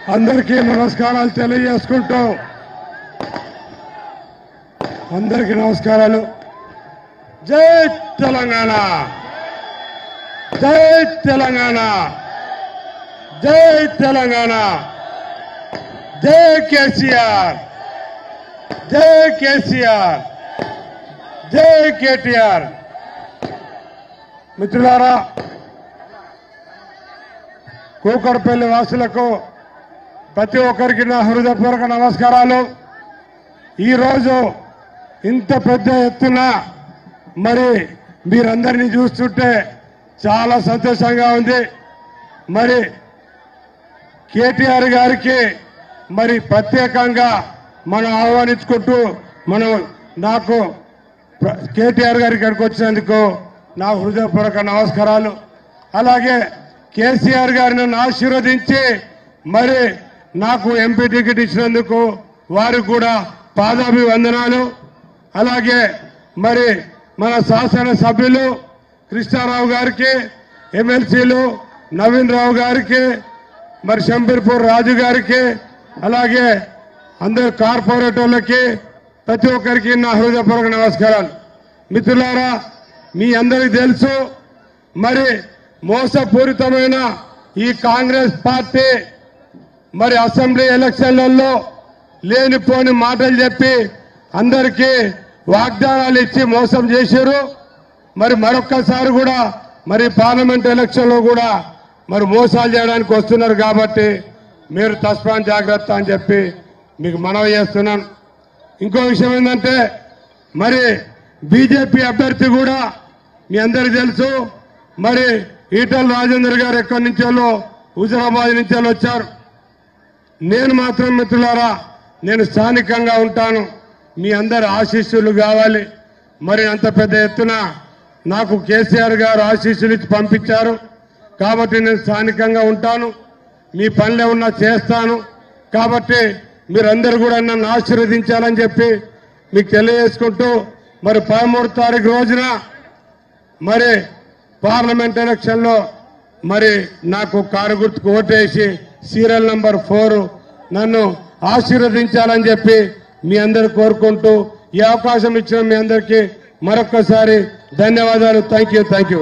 అందరికీ నమస్కారాలు తెలియజేసుకుంటూ అందరికీ నమస్కారాలు. జై తెలంగాణ, జై తెలంగాణ, జై తెలంగాణ, జై కేసీఆర్, జై కేసీఆర్, జై కేటీఆర్. మిత్రులారా, కూకట్పల్లి వాసులకు ప్రతి ఒక్కరికి నా హృదయపూర్వక నమస్కారాలు. ఈరోజు ఇంత పెద్ద ఎత్తున మరి మీరందరినీ చూస్తుంటే చాలా సంతోషంగా ఉంది. మరి కేటీఆర్ గారికి మరి ప్రత్యేకంగా మనం ఆహ్వానించుకుంటూ నాకు కేటీఆర్ గారి ఇక్కడికి వచ్చినందుకు నా హృదయపూర్వక నమస్కారాలు. అలాగే కేసీఆర్ గారిని ఆశీర్వదించి మరి నాకు ఎంపీ టికెట్ ఇచ్చినందుకు వారికి కూడా పాదాభివందనాలు. అలాగే మరి మన శాసనసభ్యులు కృష్ణారావు గారికి, ఎమ్మెల్సీలు నవీన్ రావు గారికి, మరి శంబీర్పూర్ రాజు గారికి, అలాగే అందరు కార్పొరేటర్లకి ప్రతి ఒక్కరికి నా హృదయపూర్వక నమస్కారాలు. మిత్రులారా, మీ అందరికీ తెలుసు మరి మోసపూరితమైన ఈ కాంగ్రెస్ పార్టీ మరి అసెంబ్లీ ఎలక్షన్లలో లేనిపోని మాటలు చెప్పి అందరికీ వాగ్దానాలు ఇచ్చి మోసం చేశారు. మరి మరొక్కసారి కూడా మరి పార్లమెంట్ ఎలక్షన్లో కూడా మరి మోసాలు చేయడానికి వస్తున్నారు. కాబట్టి మీరు తస్మాన్ జాగ్రత్త అని చెప్పి మీకు మనవి చేస్తున్నాను. ఇంకో విషయం ఏంటంటే మరి బీజేపీ అభ్యర్థి కూడా మీ అందరికీ తెలుసు మరి ఈటల రాజేందర్ గారు ఎక్కడి నుంచో హుజరాబాద్ నుంచో వచ్చారు. నేను మాత్రం మిత్రులారా నేను స్థానికంగా ఉంటాను. మీ అందరి ఆశీస్సులు కావాలి. మరి అంత పెద్ద ఎత్తున నాకు కేసీఆర్ గారు ఆశీస్సులు ఇచ్చి పంపించారు. కాబట్టి నేను స్థానికంగా ఉంటాను. మీ పనులు ఏమన్నా చేస్తాను. కాబట్టి మీరందరూ కూడా నన్ను ఆశీర్వదించాలని చెప్పి మీకు తెలియజేసుకుంటూ మరి 13వ తారీఖు రోజున మరి పార్లమెంట్ ఎలక్షన్లో మరి నాకు కారు గుర్తుకు ఓటేసి సీరియల్ నంబర్ 4 నన్ను ఆశీర్వదించాలని చెప్పి మీ అందరు కోరుకుంటూ ఈ అవకాశం ఇచ్చిన మీ అందరికీ మరొక్కసారి ధన్యవాదాలు. Thank you.